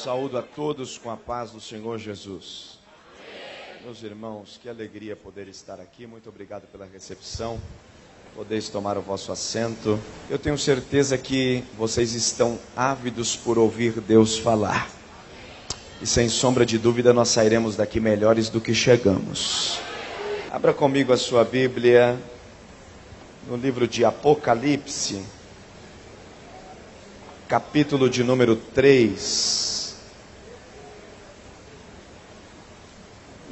Saúdo a todos com a paz do Senhor Jesus. Meus irmãos, que alegria poder estar aqui. Muito obrigado pela recepção. Podeis tomar o vosso assento. Eu tenho certeza que vocês estão ávidos por ouvir Deus falar. E sem sombra de dúvida nós sairemos daqui melhores do que chegamos. Abra comigo a sua Bíblia no livro de Apocalipse, capítulo de número 3.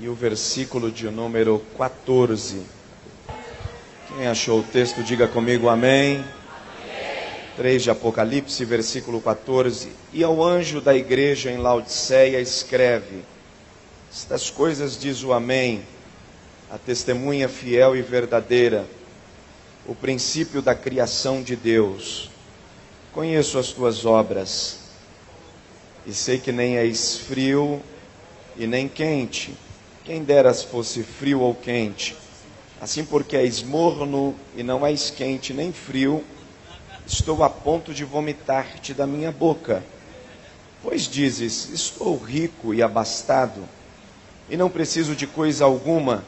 E o versículo de número 14. Quem achou o texto, diga comigo amém. Amém. 3 de Apocalipse, versículo 14. E ao anjo da igreja em Laodiceia escreve: estas coisas diz o Amém, a testemunha fiel e verdadeira, o princípio da criação de Deus. Conheço as tuas obras, e sei que nem és frio e nem quente. Quem deras fosse frio ou quente. Assim, porque és morno e não és quente nem frio, estou a ponto de vomitar-te da minha boca. Pois dizes: estou rico e abastado, e não preciso de coisa alguma,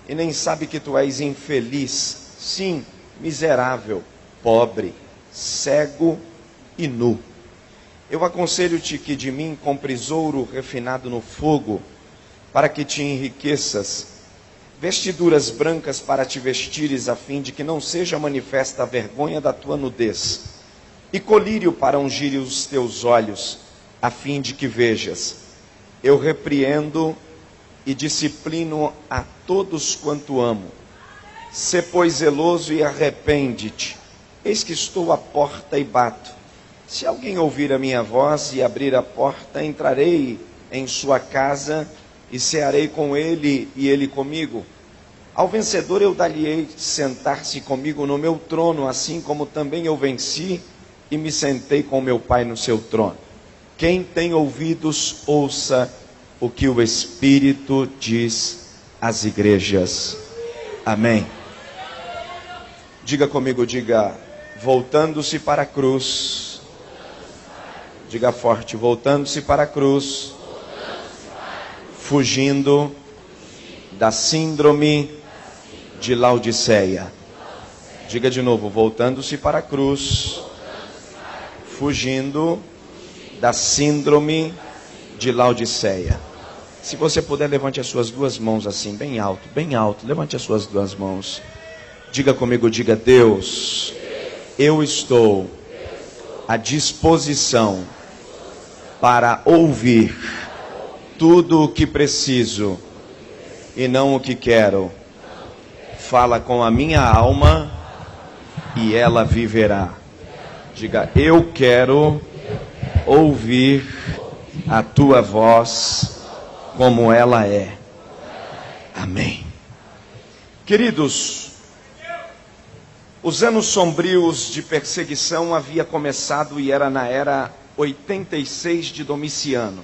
e nem sabe que tu és infeliz, sim, miserável, pobre, cego e nu. Eu aconselho-te que de mim compres ouro refinado no fogo, para que te enriqueças, vestiduras brancas para te vestires, a fim de que não seja manifesta a vergonha da tua nudez, e colírio para ungir os teus olhos, a fim de que vejas. Eu repreendo e disciplino a todos quanto amo. Sê, pois, zeloso e arrepende-te. Eis que estou à porta e bato. Se alguém ouvir a minha voz e abrir a porta, entrarei em sua casa e cearei com ele e ele comigo. Ao vencedor eu dar-lhe-ei sentar-se comigo no meu trono, assim como também eu venci e me sentei com meu Pai no seu trono. Quem tem ouvidos, ouça o que o Espírito diz às igrejas. Amém. Diga comigo, diga: voltando-se para a cruz. Diga forte: voltando-se para a cruz. Fugindo da síndrome de Laodiceia. Diga de novo: voltando-se para a cruz, fugindo da síndrome de Laodiceia. Se você puder, levante as suas duas mãos assim, bem alto, levante as suas duas mãos. Diga comigo, diga: Deus, eu estou à disposição para ouvir tudo o que preciso e não o que quero. Fala com a minha alma e ela viverá. Diga: eu quero ouvir a tua voz como ela é. Amém. Queridos, os anos sombrios de perseguição havia começado e era na era 86 de Domiciano.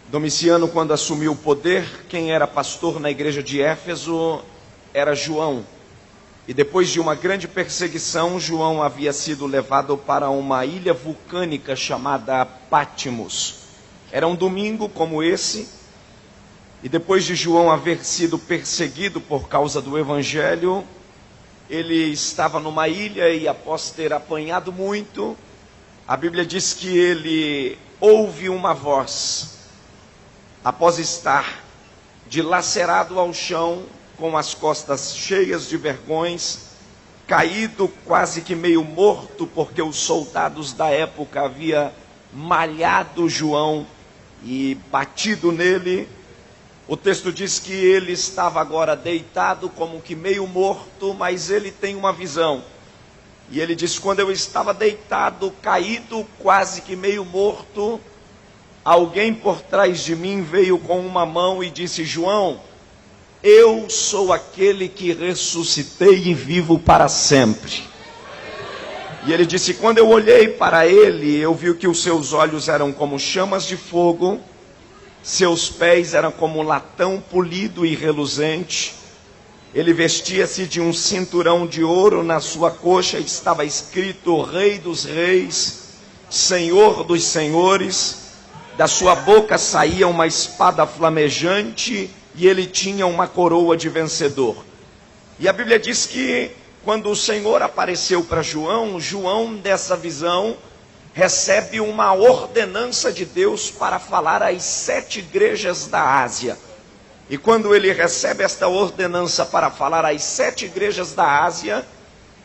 Domiciano, quando assumiu o poder, quem era pastor na igreja de Éfeso era João. E depois de uma grande perseguição, João havia sido levado para uma ilha vulcânica chamada Patmos. Era um domingo como esse, e depois de João haver sido perseguido por causa do evangelho, ele estava numa ilha e, após ter apanhado muito, a Bíblia diz que ele ouve uma voz. Após estar dilacerado ao chão, com as costas cheias de vergões, caído quase que meio morto, porque os soldados da época haviam malhado João e batido nele, o texto diz que ele estava agora deitado como que meio morto, mas ele tem uma visão. E ele diz: quando eu estava deitado, caído, quase que meio morto, alguém por trás de mim veio com uma mão e disse: João, eu sou aquele que ressuscitei e vivo para sempre. E ele disse: quando eu olhei para ele, eu vi que os seus olhos eram como chamas de fogo, seus pés eram como latão polido e reluzente, ele vestia-se de um cinturão de ouro, na sua coxa estava escrito Rei dos Reis Senhor dos senhores, da sua boca saía uma espada flamejante e ele tinha uma coroa de vencedor. E a Bíblia diz que quando o Senhor apareceu para João, João dessa visão recebe uma ordenança de Deus para falar às 7 igrejas da Ásia. E quando ele recebe esta ordenança para falar às 7 igrejas da Ásia,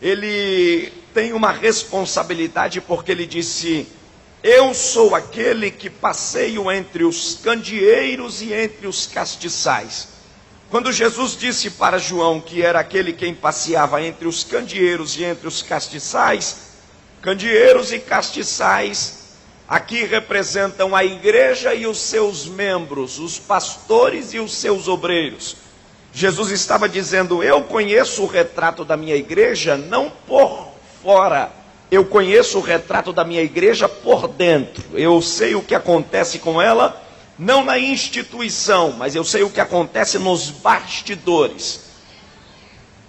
ele tem uma responsabilidade, porque ele disse: eu sou aquele que passeio entre os candeeiros e entre os castiçais. Quando Jesus disse para João que era aquele quem passeava entre os candeeiros e entre os castiçais, candeeiros e castiçais aqui representam a igreja e os seus membros, os pastores e os seus obreiros. Jesus estava dizendo: eu conheço o retrato da minha igreja não por fora, eu conheço o retrato da minha igreja por dentro. Eu sei o que acontece com ela, não na instituição, mas eu sei o que acontece nos bastidores.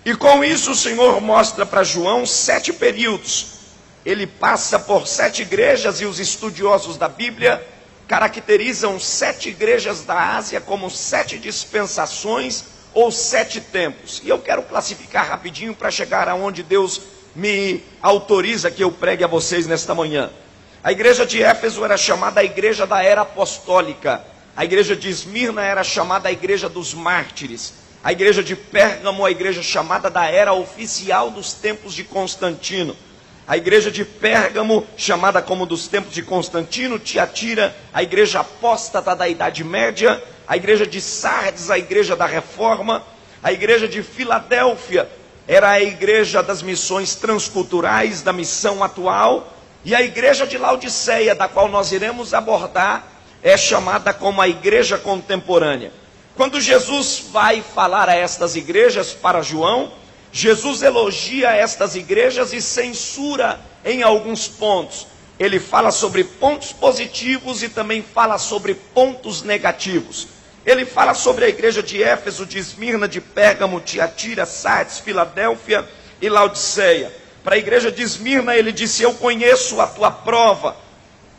E com isso o Senhor mostra para João 7 períodos. Ele passa por 7 igrejas, e os estudiosos da Bíblia caracterizam 7 igrejas da Ásia como 7 dispensações ou 7 tempos. E eu quero classificar rapidinho para chegar aonde Deus me autoriza que eu pregue a vocês nesta manhã. A igreja de Éfeso era chamada a igreja da era apostólica. A igreja de Esmirna era chamada a igreja dos mártires. A igreja de Pérgamo, a igreja chamada da era oficial dos tempos de Constantino. A igreja de Pérgamo, chamada como dos tempos de Constantino. Tiatira, a igreja apóstata da Idade Média. A igreja de Sardes, a igreja da Reforma. A igreja de Filadélfia era a igreja das missões transculturais, da missão atual. E a igreja de Laodiceia, da qual nós iremos abordar, é chamada como a igreja contemporânea. Quando Jesus vai falar a estas igrejas para João, Jesus elogia estas igrejas e censura em alguns pontos. Ele fala sobre pontos positivos e também fala sobre pontos negativos. Ele fala sobre a igreja de Éfeso, de Esmirna, de Pérgamo, Tiatira, Sardes, Filadélfia e Laodiceia. Para a igreja de Esmirna ele disse: eu conheço a tua prova.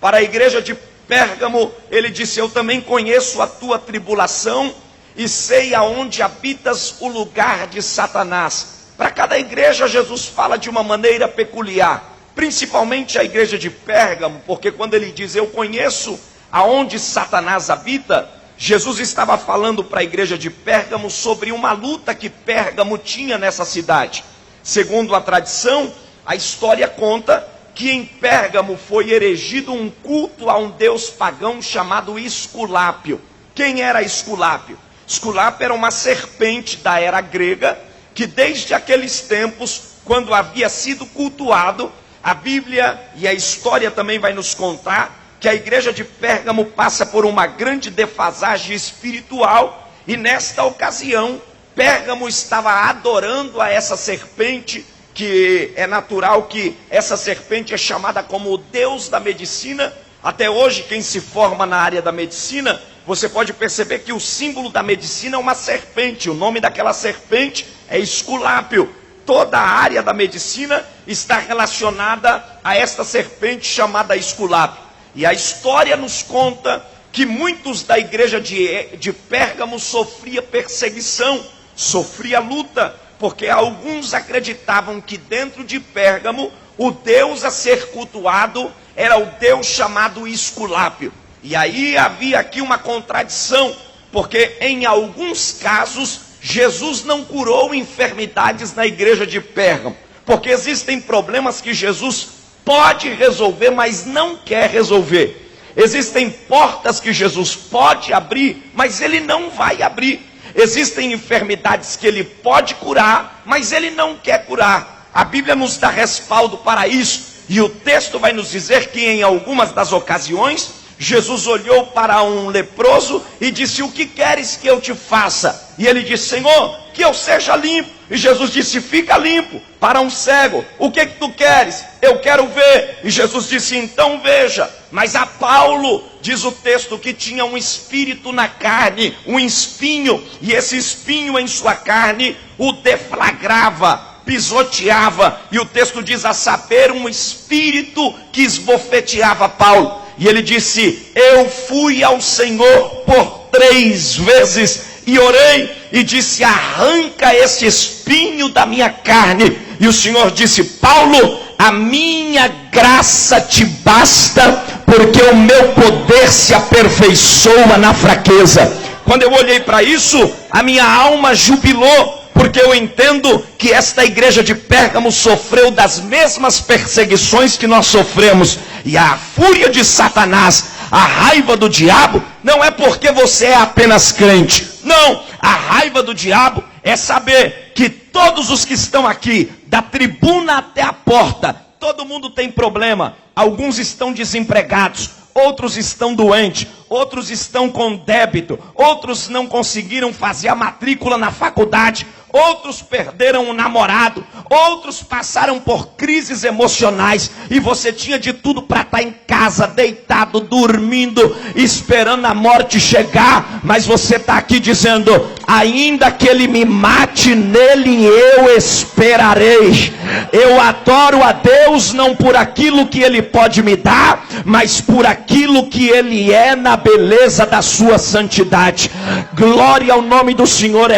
Para a igreja de Pérgamo ele disse: eu também conheço a tua tribulação e sei aonde habitas o lugar de Satanás. Para cada igreja Jesus fala de uma maneira peculiar, principalmente a igreja de Pérgamo, porque quando ele diz eu conheço aonde Satanás habita, Jesus estava falando para a igreja de Pérgamo sobre uma luta que Pérgamo tinha nessa cidade. Segundo a tradição, a história conta que em Pérgamo foi erigido um culto a um deus pagão chamado Esculápio. Quem era Esculápio? Esculápio era uma serpente da era grega, que desde aqueles tempos, quando havia sido cultuado, a Bíblia e a história também vai nos contar que a igreja de Pérgamo passa por uma grande defasagem espiritual, e nesta ocasião, Pérgamo estava adorando a essa serpente, que é natural que essa serpente é chamada como o deus da medicina. Até hoje, quem se forma na área da medicina, você pode perceber que o símbolo da medicina é uma serpente. O nome daquela serpente é Esculápio. Toda a área da medicina está relacionada a esta serpente chamada Esculápio. E a história nos conta que muitos da igreja de Pérgamo sofria perseguição, sofria luta, porque alguns acreditavam que dentro de Pérgamo o deus a ser cultuado era o deus chamado Esculápio. E aí havia aqui uma contradição, porque em alguns casos Jesus não curou enfermidades na igreja de Pérgamo, porque existem problemas que Jesus pode resolver, mas não quer resolver. Existem portas que Jesus pode abrir, mas ele não vai abrir. Existem enfermidades que ele pode curar, mas ele não quer curar. A Bíblia nos dá respaldo para isso, e o texto vai nos dizer que em algumas das ocasiões, Jesus olhou para um leproso e disse: o que queres que eu te faça? E ele disse: Senhor, que eu seja limpo. E Jesus disse: fica limpo. Para um cego: o que tu queres? Eu quero ver. E Jesus disse: então veja. Mas a Paulo, diz o texto, que tinha um espírito na carne, um espinho, e esse espinho em sua carne o deflagrava. pisoteava, e o texto diz, a saber, um espírito que esbofeteava Paulo. E ele disse, eu fui ao Senhor por 3 vezes e orei e disse, arranca este espinho da minha carne. E o Senhor disse, Paulo, a minha graça te basta, porque o meu poder se aperfeiçoa na fraqueza. Quando eu olhei para isso, a minha alma jubilou, porque eu entendo que esta igreja de Pérgamo sofreu das mesmas perseguições que nós sofremos. E a fúria de Satanás, a raiva do diabo, não é porque você é apenas crente. Não, a raiva do diabo é saber que todos os que estão aqui, da tribuna até a porta, todo mundo tem problema. Alguns estão desempregados, outros estão doentes, outros estão com débito, outros não conseguiram fazer a matrícula na faculdade, outros perderam um namorado, outros passaram por crises emocionais, e você tinha de tudo para estar em casa, deitado, dormindo, esperando a morte chegar, mas você está aqui dizendo, ainda que ele me mate, nele eu esperarei. Eu adoro a Deus não por aquilo que ele pode me dar, mas por aquilo que ele é na beleza da sua santidade. Glória ao nome do Senhor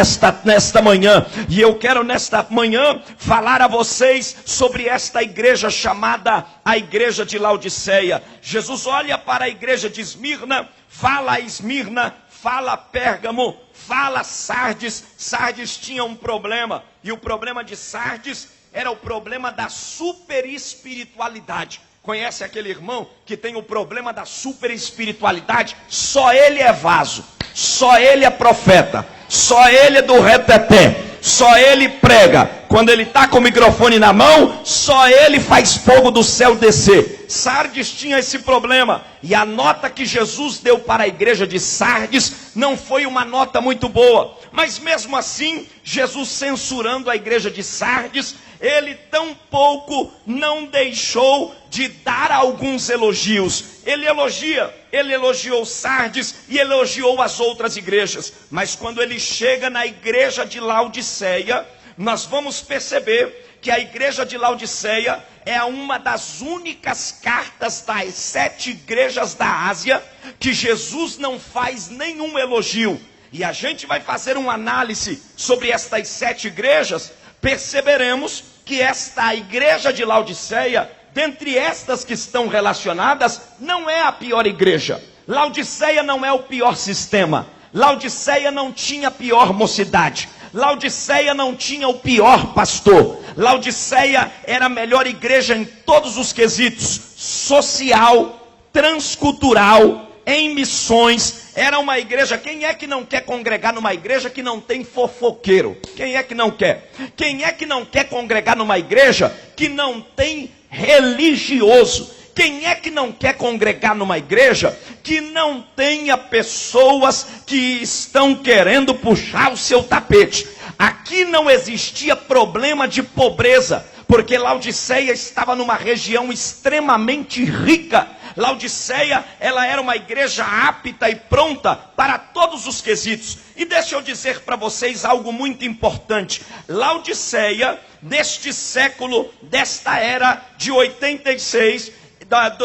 nesta manhã. E eu quero nesta manhã falar a vocês sobre esta igreja chamada a igreja de Laodiceia. Jesus olha para a igreja de Esmirna, fala a Esmirna, fala Pérgamo, fala Sardes. Sardes tinha um problema, e o problema de Sardes era o problema da superespiritualidade. Conhece aquele irmão que tem o problema da superespiritualidade? Só ele é vaso, só ele é profeta, só ele é do reteté, só ele prega. Quando ele está com o microfone na mão, só ele faz fogo do céu descer. Sardes tinha esse problema, e a nota que Jesus deu para a igreja de Sardes não foi uma nota muito boa. Mas mesmo assim, Jesus censurando a igreja de Sardes, ele tampouco não deixou de dar alguns elogios. Ele elogiou Sardes e elogiou as outras igrejas. Mas quando ele chega na igreja de Laodiceia, nós vamos perceber que a igreja de Laodiceia é uma das únicas cartas das 7 igrejas da Ásia que Jesus não faz nenhum elogio. E a gente vai fazer uma análise sobre estas 7 igrejas, perceberemos que esta igreja de Laodiceia, dentre estas que estão relacionadas, não é a pior igreja. Laodiceia não é o pior sistema. Laodiceia não tinha a pior mocidade. Laodiceia não tinha o pior pastor. Laodiceia era a melhor igreja em todos os quesitos: social, transcultural, em missões. Era uma igreja. Quem é que não quer congregar numa igreja que não tem fofoqueiro? Quem é que não quer? Quem é que não quer congregar numa igreja que não tem religioso? Quem é que não quer congregar numa igreja que não tenha pessoas que estão querendo puxar o seu tapete? Aqui não existia problema de pobreza, porque Laodiceia estava numa região extremamente rica. Laodiceia, ela era uma igreja apta e pronta para todos os quesitos. E deixa eu dizer para vocês algo muito importante. Laodiceia, neste século, desta era de 86,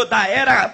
da era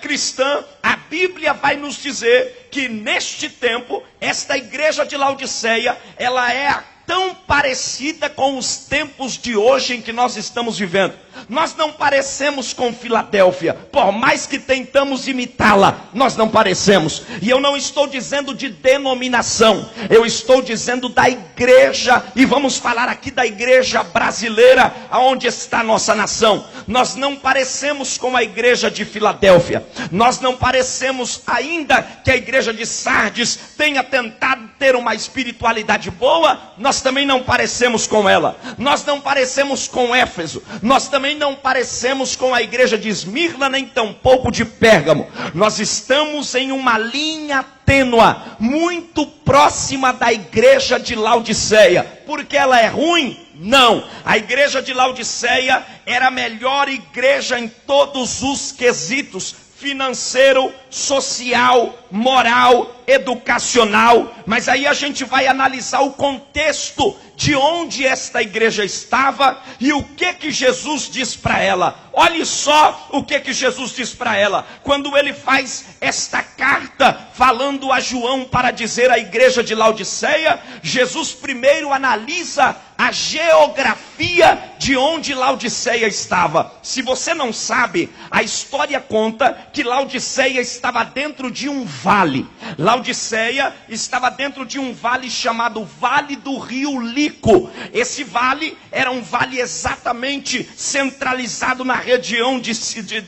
cristã, a Bíblia vai nos dizer que neste tempo, esta igreja de Laodiceia, ela é tão parecida com os tempos de hoje em que nós estamos vivendo. Nós não parecemos com Filadélfia, por mais que tentamos imitá-la, nós não parecemos. E eu não estou dizendo de denominação, eu estou dizendo da igreja, e vamos falar aqui da igreja brasileira, aonde está a nossa nação. Nós não parecemos com a igreja de Filadélfia, nós não parecemos, ainda que a igreja de Sardes tenha tentado ter uma espiritualidade boa, nós também não parecemos com ela. Nós não parecemos com Éfeso, nós também não parecemos com a igreja de Esmirna, nem tampouco de Pérgamo. Nós estamos em uma linha tênua, muito próxima da igreja de Laodiceia. Porque ela é ruim? Não. A igreja de Laodiceia era a melhor igreja em todos os quesitos: financeiro, social, moral, educacional. Mas aí a gente vai analisar o contexto de onde esta igreja estava e o que Jesus diz para ela. Olhe só o que Jesus diz para ela. Quando ele faz esta carta falando a João para dizer à igreja de Laodiceia, Jesus primeiro analisa a geografia de onde Laodiceia estava. Se você não sabe, a história conta que Laodiceia estava dentro de um vale. Laodiceia estava dentro de um vale chamado Vale do Rio Lico. Esse vale era um vale exatamente centralizado na região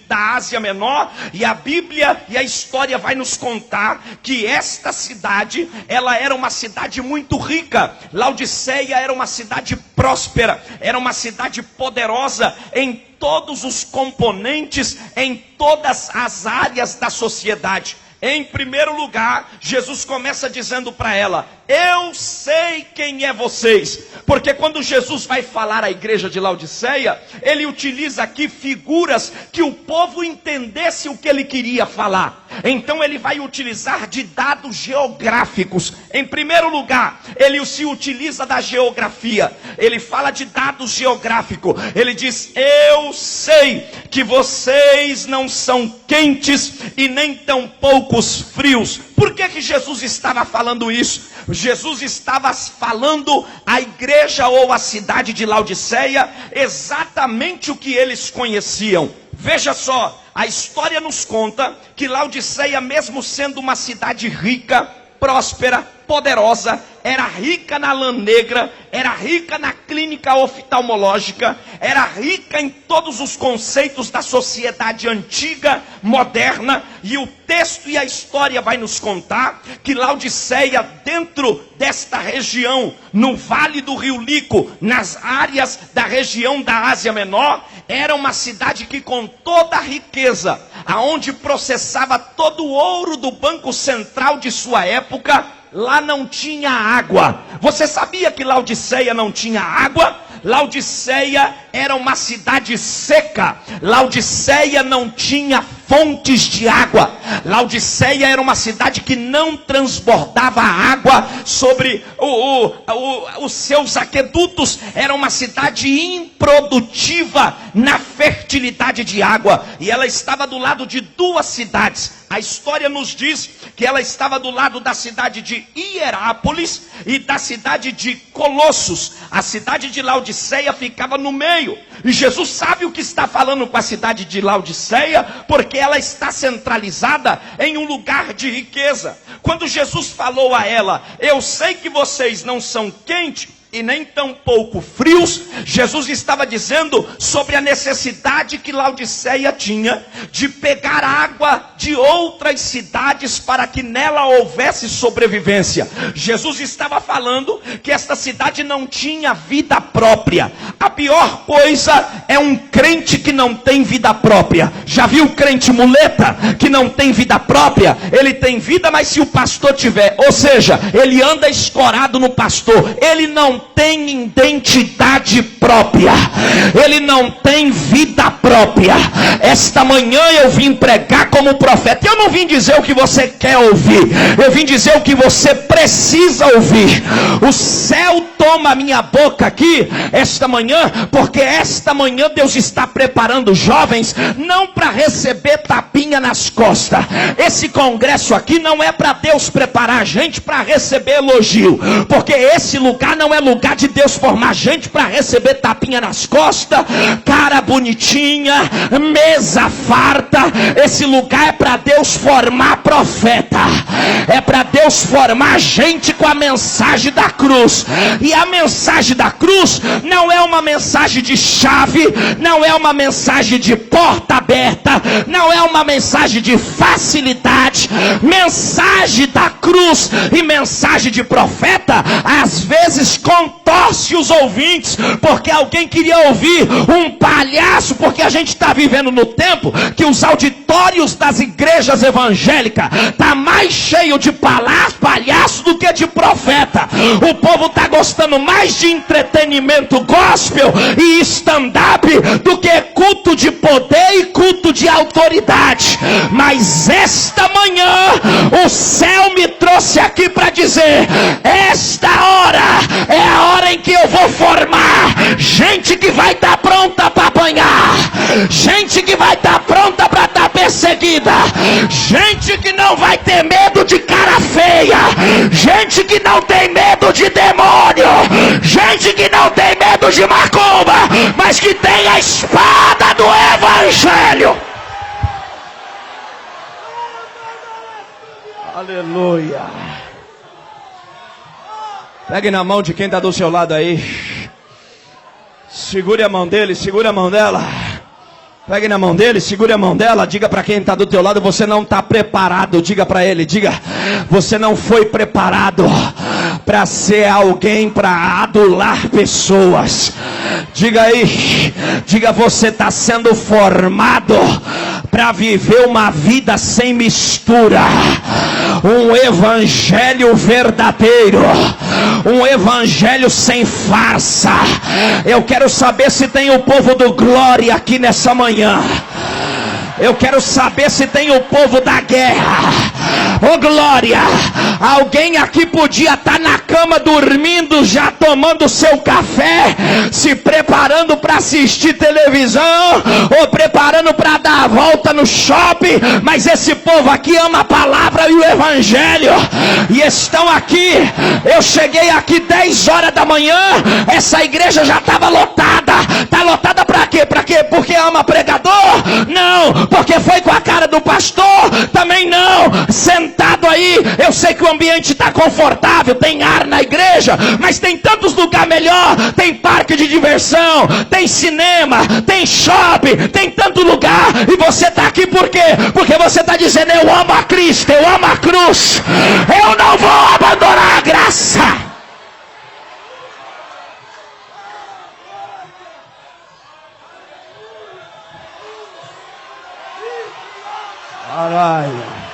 da Ásia Menor. E a Bíblia e a história vai nos contar que esta cidade, ela era uma cidade muito rica. Laodiceia era uma cidade próspera, era uma cidade poderosa em todos os componentes, em todas as áreas da sociedade. Em primeiro lugar, Jesus começa dizendo para ela: eu sei quem é vocês. Porque quando Jesus vai falar à igreja de Laodiceia, ele utiliza aqui figuras que o povo entendesse o que ele queria falar. Então ele vai utilizar de dados geográficos. Em primeiro lugar, ele se utiliza da geografia. Ele fala de dados geográficos. Ele diz: eu sei que vocês não são quentes e nem tão poucos frios. Por que Jesus estava falando isso? Jesus estava falando à igreja ou à cidade de Laodiceia exatamente o que eles conheciam. Veja só, a história nos conta que Laodiceia, mesmo sendo uma cidade rica, próspera, poderosa, era rica na lã negra, era rica na clínica oftalmológica, era rica em todos os conceitos da sociedade antiga, moderna, e o texto e a história vai nos contar que Laodiceia, dentro desta região, no Vale do Rio Lico, nas áreas da região da Ásia Menor, era uma cidade que, com toda a riqueza, aonde processava todo o ouro do Banco Central de sua época, lá não tinha água. Você sabia que Laodiceia não tinha água? Laodiceia era uma cidade seca. Laodiceia não tinha fontes de água. Laodiceia era uma cidade que não transbordava água sobre os seus aquedutos. Era uma cidade improdutiva na fertilidade de água. E ela estava do lado de duas cidades. A história nos diz que ela estava do lado da cidade de Hierápolis e da cidade de Colossos. A cidade de Laodiceia ficava no meio. E Jesus sabe o que está falando com a cidade de Laodiceia, porque ela está centralizada em um lugar de riqueza. Quando Jesus falou a ela: eu sei que vocês não são quentes e nem tão pouco frios, Jesus estava dizendo sobre a necessidade que Laodiceia tinha de pegar água de outras cidades para que nela houvesse sobrevivência. Jesus estava falando que esta cidade não tinha vida própria. A pior coisa é um crente que não tem vida própria. Já viu crente muleta que não tem vida própria? Ele tem vida, mas se o pastor tiver, ou seja, ele anda escorado no pastor, ele não tem identidade própria, ele não tem vida própria. Esta manhã eu vim pregar como profeta. Eu não vim dizer o que você quer ouvir, eu vim dizer o que você precisa ouvir. O céu toma a minha boca aqui esta manhã, porque esta manhã Deus está preparando jovens não para receber tapinha nas costas. Esse congresso aqui não é para Deus preparar a gente para receber elogio, porque esse lugar não é lugar de Deus formar gente para receber tapinha nas costas, cara bonitinha, mesa farta. Esse lugar é para Deus formar profeta, é para Deus formar gente com a mensagem da cruz. E a mensagem da cruz não é uma mensagem de chave, não é uma mensagem de porta aberta, não é uma mensagem de facilidade. Mensagem da cruz e mensagem de profeta às vezes contorna torce os ouvintes, porque alguém queria ouvir um palhaço, porque a gente está vivendo no tempo que os auditórios das igrejas evangélicas tá mais cheio de palhaço do que de profeta. O povo está gostando mais de entretenimento gospel e stand-up do que culto de poder e culto de autoridade. Mas esta manhã o céu me trouxe aqui para dizer: esta hora é a hora em que eu vou formar gente que vai estar pronta para apanhar, gente que vai estar pronta para estar perseguida, gente que não vai ter medo de cara feia, gente que não tem medo de demônio, gente que não tem medo de macumba, mas que tem a espada do evangelho. Aleluia. Pegue na mão de quem está do seu lado aí. Segure a mão dele, segure a mão dela. Pegue na mão dele, segure a mão dela. Diga para quem está do teu lado: você não está preparado. Diga para ele, diga: você não foi preparado para ser alguém para adular pessoas. Diga aí, diga: você está sendo formado para viver uma vida sem mistura, um evangelho verdadeiro, um evangelho sem farsa. Eu quero saber se tem o povo do glória aqui nessa manhã. Eu quero saber se tem o povo da guerra. Ô glória, alguém aqui podia estar na cama dormindo, já tomando seu café, se preparando para assistir televisão, ou preparando para dar a volta no shopping, mas esse povo aqui ama a palavra e o evangelho, e estão aqui. Eu cheguei aqui 10 horas da manhã, essa igreja já estava lotada. Está lotada para quê? Para quê? Porque ama pregador? Não. Porque foi com a cara do pastor? Também não. Sentado aí, eu sei que o ambiente está confortável, tem ar na igreja, mas tem tantos lugares melhor. Tem parque de diversão, tem cinema, tem shopping, tem tanto lugar. E você está aqui por quê? Porque você está dizendo: eu amo a Cristo, eu amo a cruz, eu não vou abandonar a graça. Caralho.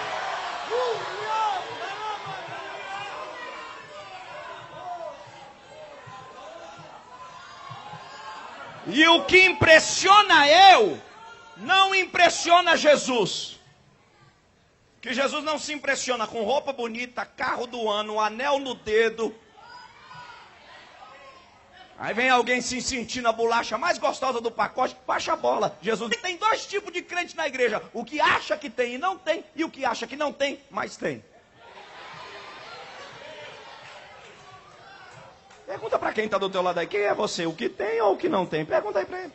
E o que impressiona eu, não impressiona Jesus. Que Jesus não se impressiona com roupa bonita, carro do ano, anel no dedo. Aí vem alguém se sentir na bolacha mais gostosa do pacote, baixa a bola. Jesus tem 2 tipos de crente na igreja: o que acha que tem e não tem, e o que acha que não tem, mas tem. Pergunta para quem está do teu lado aí: quem é você? O que tem ou o que não tem? Pergunta aí para ele.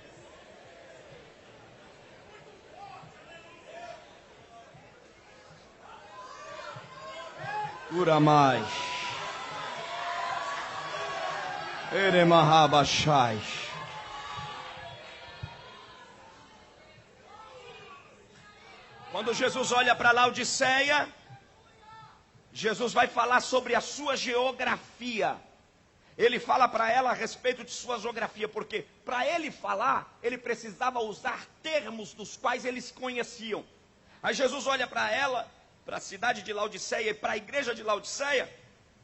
Cura mais. Eremahabashai. Quando Jesus olha para Laodiceia, Jesus vai falar sobre a sua geografia. Ele fala para ela a respeito de sua geografia, porque para ele falar, ele precisava usar termos dos quais eles conheciam. Aí Jesus olha para ela, para a cidade de Laodiceia e para a igreja de Laodiceia,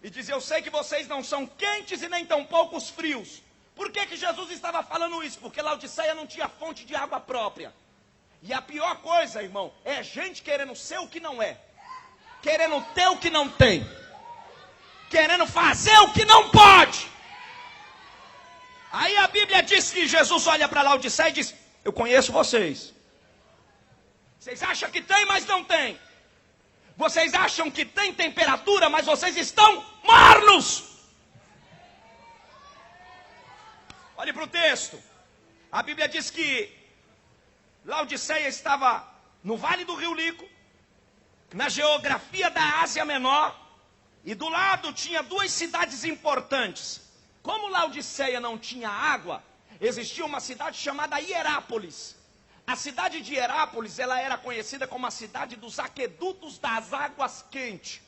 e diz: eu sei que vocês não são quentes e nem tão poucos frios. Por que Jesus estava falando isso? Porque Laodiceia não tinha fonte de água própria. E a pior coisa, irmão, é gente querendo ser o que não é, querendo ter o que não tem, querendo fazer o que não pode. Aí a Bíblia diz que Jesus olha para Laodiceia e diz: eu conheço vocês. Vocês acham que tem, mas não tem. Vocês acham que tem temperatura, mas vocês estão mornos. Olhe para o texto. A Bíblia diz que Laodiceia estava no Vale do Rio Lico, na geografia da Ásia Menor, e do lado tinha 2 cidades importantes. Como Laodiceia não tinha água, existia uma cidade chamada Hierápolis. A cidade de Hierápolis, ela era conhecida como a cidade dos aquedutos das águas quentes.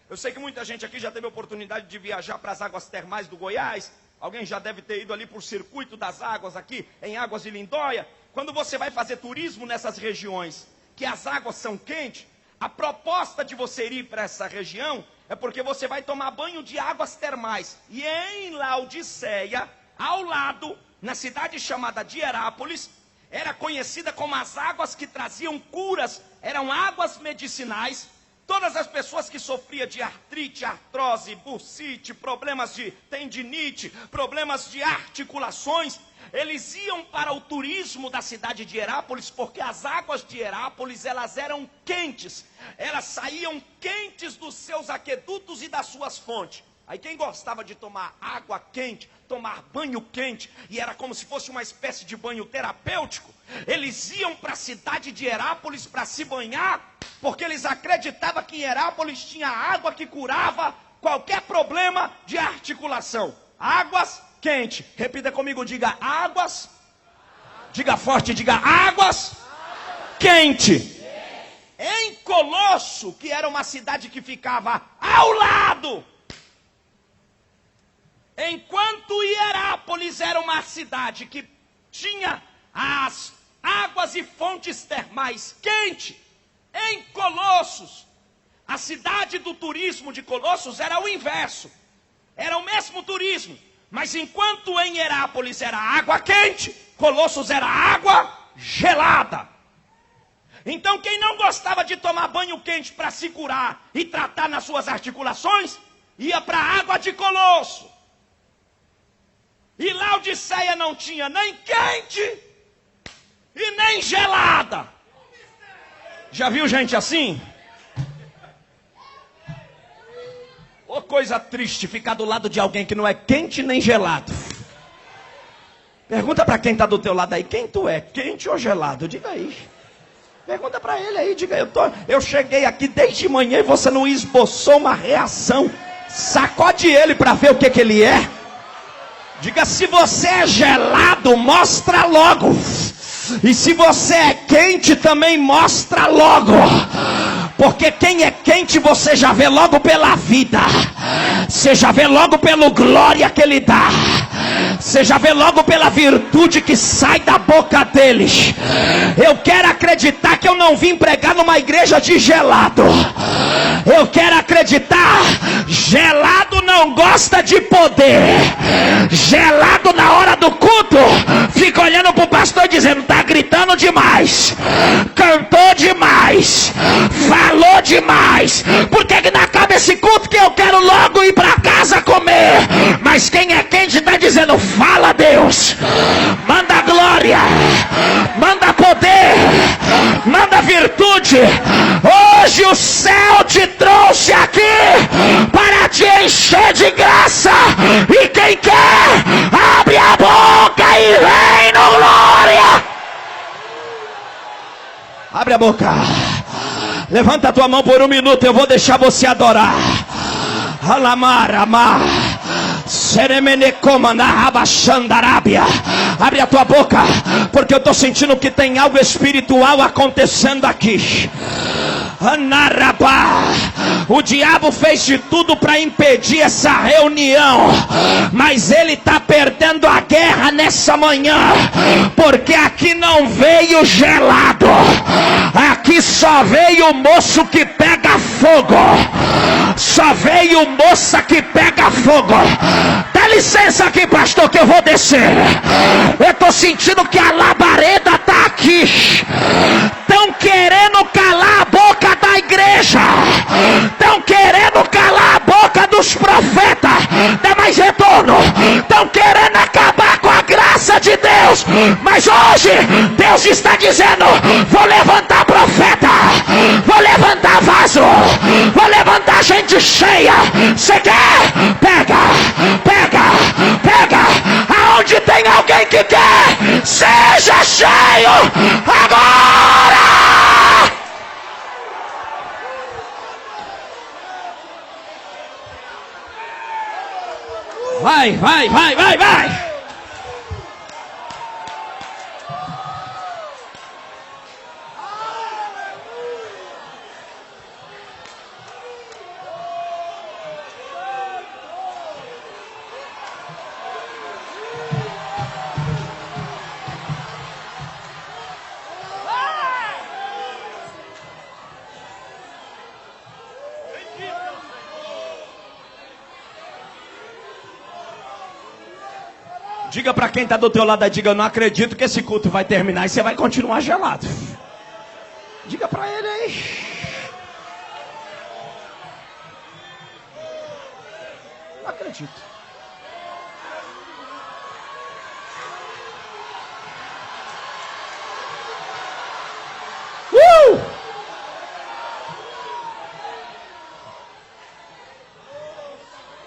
Eu sei que muita gente aqui já teve a oportunidade de viajar para as águas termais do Goiás, Alguém já deve ter ido ali por Circuito das Águas, aqui em Águas de Lindóia. Quando você vai fazer turismo nessas regiões, que as águas são quentes, a proposta de você ir para essa região é porque você vai tomar banho de águas termais. E em Laodiceia, ao lado, na cidade chamada de Hierápolis, era conhecida como as águas que traziam curas, eram águas medicinais. Todas as pessoas que sofriam de artrite, artrose, bursite, problemas de tendinite, problemas de articulações, eles iam para o turismo da cidade de Hierápolis, porque as águas de Hierápolis, elas eram quentes, elas saíam quentes dos seus aquedutos e das suas fontes. Aí quem gostava de tomar água quente, tomar banho quente, e era como se fosse uma espécie de banho terapêutico, eles iam para a cidade de Hierápolis para se banhar, porque eles acreditavam que em Hierápolis tinha água que curava qualquer problema de articulação. Águas quentes. Repita comigo, diga águas. Diga forte, diga águas quente. Em Colosso, que era uma cidade que ficava ao lado, enquanto Hierápolis era uma cidade que tinha as águas e fontes termais quentes, em Colossos, a cidade do turismo de Colossos era o inverso. Era o mesmo turismo, mas enquanto em Hierápolis era água quente, Colossos era água gelada. Então quem não gostava de tomar banho quente para se curar e tratar nas suas articulações, ia para a água de Colosso. E Laodiceia não tinha nem quente e nem gelada. Já viu gente assim? Ô, coisa triste ficar do lado de alguém que não é quente nem gelado. Pergunta para quem está do teu lado aí, quem tu é, quente ou gelado? Diga aí. Pergunta para ele aí, diga, eu cheguei aqui desde manhã e você não esboçou uma reação. Sacode ele para ver o que ele é. Diga, se você é gelado, mostra logo. E se você é quente, também mostra logo. Porque quem é quente, você já vê logo pela vida. Você já vê logo pelo glória que ele dá. Você já vê logo pela virtude que sai da boca deles. Eu quero acreditar que eu não vim pregar numa igreja de gelado. Eu quero acreditar, gelado não gosta de poder. Gelado na hora do culto fica olhando pro pastor dizendo, tá gritando demais, cantou demais, falou demais. Por que não acaba esse culto que eu quero logo ir para casa comer? Mas quem é quente está dizendo, fala Deus, manda glória, manda poder, manda virtude. Hoje o céu te trouxe aqui para te encher de graça. E quem quer, abre a boca e vem no glória. Abre a boca. Levanta a tua mão por um minuto, eu vou deixar você adorar. Alamar, amar. Abre a tua boca, porque eu estou sentindo que tem algo espiritual acontecendo aqui. O diabo fez de tudo para impedir essa reunião, mas ele está perdendo a guerra nessa manhã, porque aqui não veio gelado, aqui só veio moço que pega fogo, só veio moça que pega fogo. Dá licença aqui, pastor, que eu vou descer. Eu estou sentindo que a labareda está aqui. Estão querendo calar a boca da igreja. Estão querendo calar a boca dos profetas. Dá mais retorno. Estão querendo acabar com a graça de Deus. Mas hoje, Deus está dizendo, vou levantar profeta. Vou levantar vaso. Vou levantar gente cheia. Você quer? Pega. Pega. Pega. Aonde tem alguém que quer, seja cheio agora. Vai, vai, vai, vai, vai. Diga para quem está do teu lado aí, diga, eu não acredito que esse culto vai terminar e você vai continuar gelado. Diga para ele aí. Não acredito.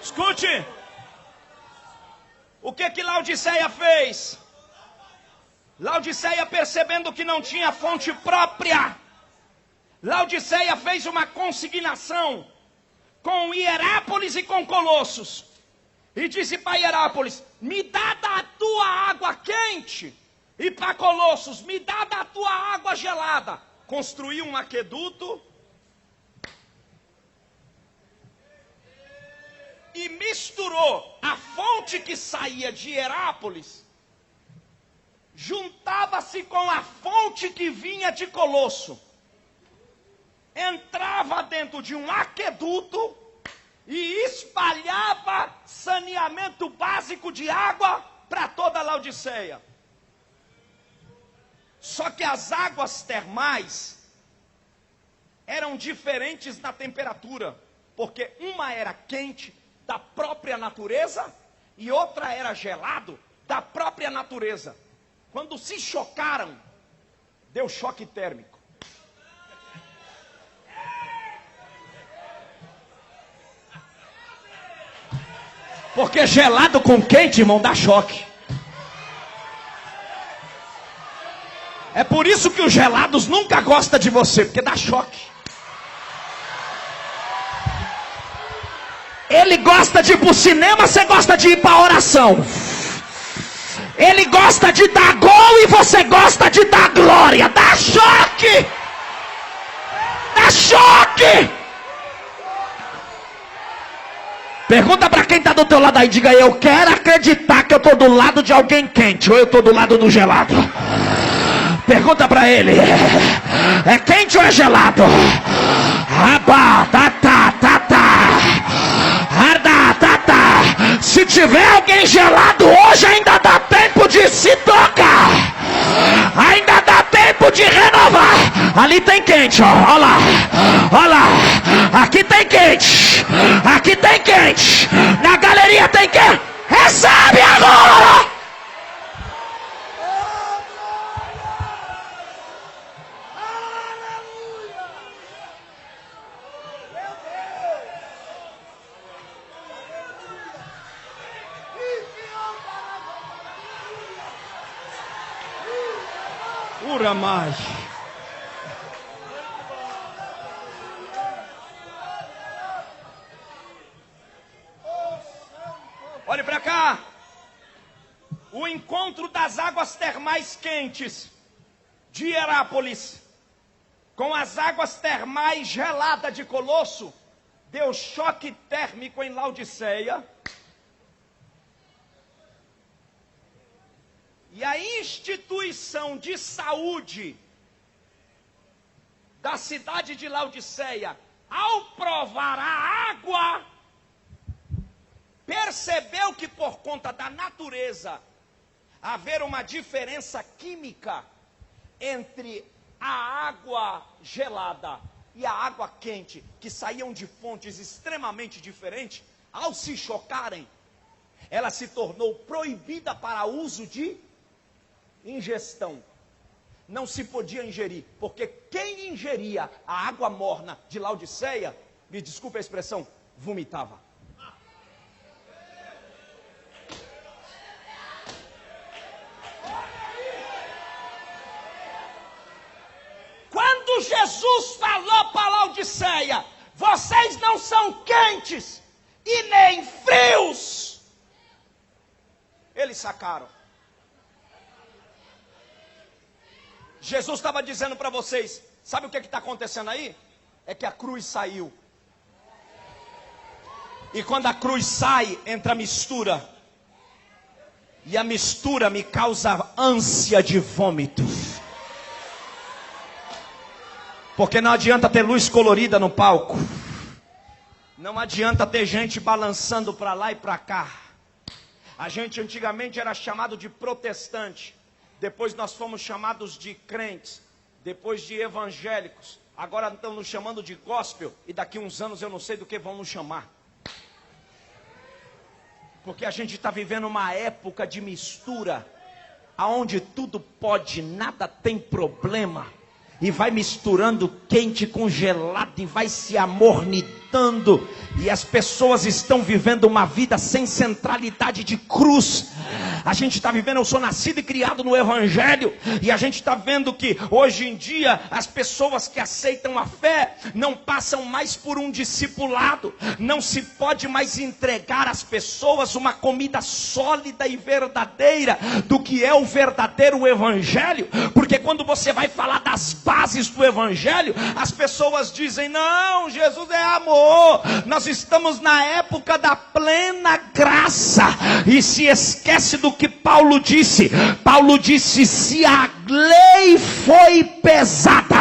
Escute. O que Laodiceia fez? Laodiceia, percebendo que não tinha fonte própria, Laodiceia fez uma consignação com Hierápolis e com Colossos. E disse para Hierápolis, me dá da tua água quente. E para Colossos, me dá da tua água gelada. Construiu um aqueduto. E misturou a fonte que saía de Hierápolis, juntava-se com a fonte que vinha de Colosso, entrava dentro de um aqueduto e espalhava saneamento básico de água para toda a Laodiceia. Só que as águas termais eram diferentes na temperatura, porque uma era quente da própria natureza e outra era gelado da própria natureza. Quando se chocaram, deu choque térmico. Porque gelado com quente, irmão, dá choque. É por isso que os gelados nunca gostam de você, porque dá choque. Ele gosta de ir para o cinema, você gosta de ir para a oração. Ele gosta de dar gol e você gosta de dar glória. Dá choque! Dá choque! Pergunta para quem está do teu lado aí, diga aí, eu quero acreditar que eu estou do lado de alguém quente ou eu estou do lado do gelado. Pergunta para ele, é quente ou é gelado? Rabá, se tiver alguém gelado hoje, ainda dá tempo de se tocar. Ainda dá tempo de renovar. Ali tem quente, ó. Olha lá. Olha lá. Aqui tem quente. Aqui tem quente. Na galeria tem quente. Recebe agora. Pura mais. Olhe para cá. O encontro das águas termais quentes de Hierápolis com as águas termais geladas de Colosso deu choque térmico em Laodiceia. E a instituição de saúde da cidade de Laodiceia, ao provar a água, percebeu que por conta da natureza haver uma diferença química entre a água gelada e a água quente, que saíam de fontes extremamente diferentes, ao se chocarem, ela se tornou proibida para uso de ingestão. Não se podia ingerir, porque quem ingeria a água morna de Laodiceia, me desculpe a expressão, vomitava. Quando Jesus falou para Laodiceia, vocês não são quentes e nem frios, eles sacaram. Jesus estava dizendo para vocês, sabe o que está acontecendo aí? É que a cruz saiu. E quando a cruz sai, entra a mistura. E a mistura me causa ânsia de vômito. Porque não adianta ter luz colorida no palco. Não adianta ter gente balançando para lá e para cá. A gente antigamente era chamado de protestante, depois nós fomos chamados de crentes, depois de evangélicos, agora estão nos chamando de gospel, e daqui uns anos eu não sei do que vão nos chamar. Porque a gente está vivendo uma época de mistura, aonde tudo pode, nada tem problema, e vai misturando quente com gelado, e vai se amornitando, e as pessoas estão vivendo uma vida sem centralidade de cruz. A gente está vivendo, eu sou nascido e criado no Evangelho, e a gente está vendo que hoje em dia as pessoas que aceitam a fé não passam mais por um discipulado, não se pode mais entregar às pessoas uma comida sólida e verdadeira do que é o verdadeiro Evangelho, porque quando você vai falar das bases do Evangelho, as pessoas dizem: não, Jesus é amor, nós estamos na época da plena graça, e se esquece do que Paulo disse. Paulo disse: se a lei foi pesada,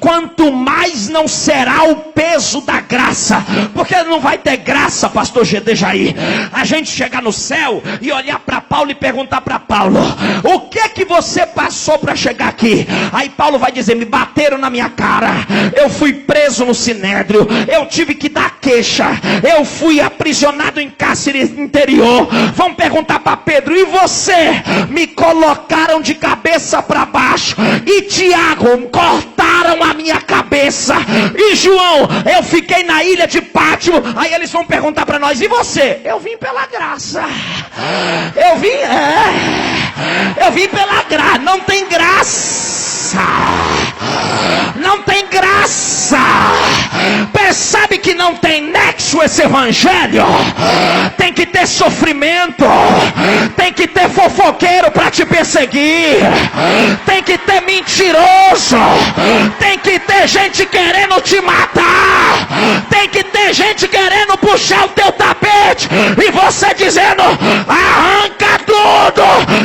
quanto mais não será o peso da graça. Porque não vai ter graça, pastor Gedejaí, a gente chegar no céu e olhar para Paulo e perguntar para Paulo: o que que você passou para chegar aqui? Aí Paulo vai dizer: me bateram na minha cara, eu fui preso no Sinédrio, eu tive que dar queixa, eu fui aprisionado em cárcere interior. Vão perguntar para Pedro: e você? Me colocaram de cabeça para baixo. E Tiago, cortaram a minha cabeça. E João, eu fiquei na ilha de Pátimo. Aí eles vão perguntar para nós: e você? Eu vim pela graça. Eu vim pela graça. Não tem graça. Não tem graça. Percebe que não tem nexo esse evangelho? Tem que ter sofrimento, tem que ter fofoqueiro para te perseguir, tem que ter mentiroso, tem que ter gente querendo te matar, tem que ter gente querendo puxar o teu tapete, e você dizendo: arranca tudo,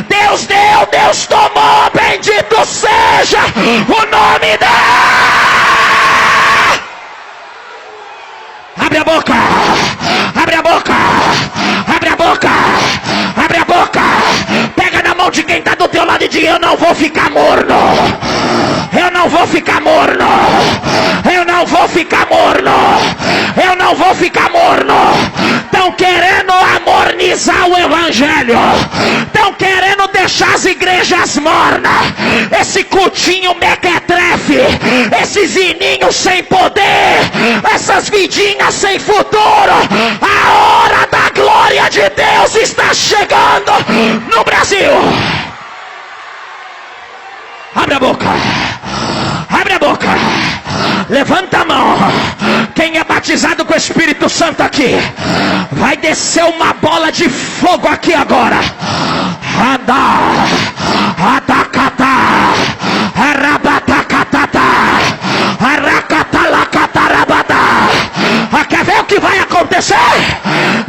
Deus deu, Deus tomou, bendito seja o nome dele. Abre a boca, abre a boca, abre a boca, abre a boca. Pega na mão de quem está do teu lado e diz: eu não vou ficar morno, eu não vou ficar morno, eu não vou ficar morno, eu não vou ficar morno. Estão querendo amornizar o evangelho, estão querendo deixar as igrejas mornas, esse cultinho mequetrefe, esses zininhos sem poder, essas vidinhas sem futuro. A hora da glória de Deus está chegando no Brasil. Abre a boca, abre a boca, levanta a mão. Quem é batizado com o Espírito Santo aqui, vai descer uma bola de fogo aqui agora. Quer ver o que vai acontecer?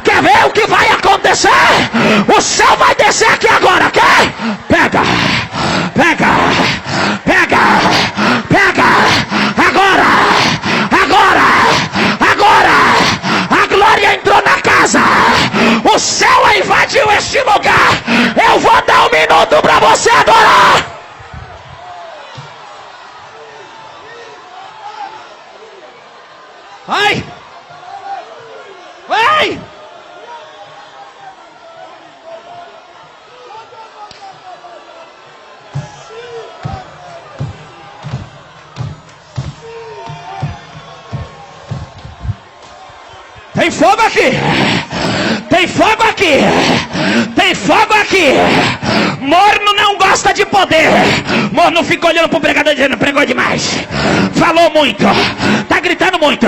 Quer ver o que vai acontecer? O céu vai descer aqui agora, quer? Pega, pega, pega, pega, agora, agora, agora, a glória entrou na casa, o céu invadiu este lugar. Eu vou dar 1 minuto para você adorar. Ai! Vai! Tem fogo aqui! Tem fogo aqui! Tem fogo aqui! Morno não gosta de poder. Morno fica olhando pro pregador dizendo: pregou demais, falou muito, tá gritando muito.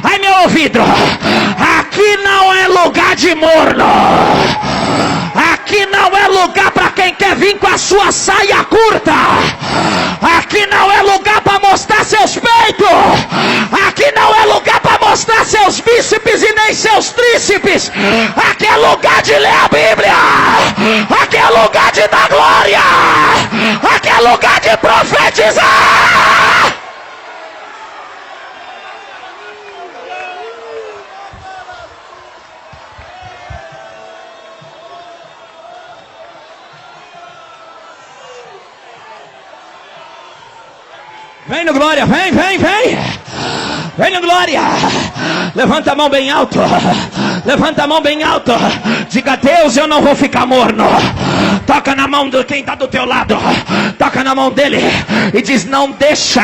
Ai, meu ouvido, aqui não é lugar de morno. Aqui não é lugar para quem quer vir com a sua saia curta. Aqui não é lugar para mostrar seus peitos. Aqui não é lugar para mostrar seus bíceps e nem seus tríceps. Aqui é lugar de ler a Bíblia. Aqui é lugar de dar glória. Aqui é lugar de profetizar. Vem no glória, vem, vem, vem. Vem no glória. Levanta a mão bem alto. Levanta a mão bem alto. Diga: Deus, eu não vou ficar morno. Toca na mão de quem está do teu lado. Toca na mão dele e diz: não deixa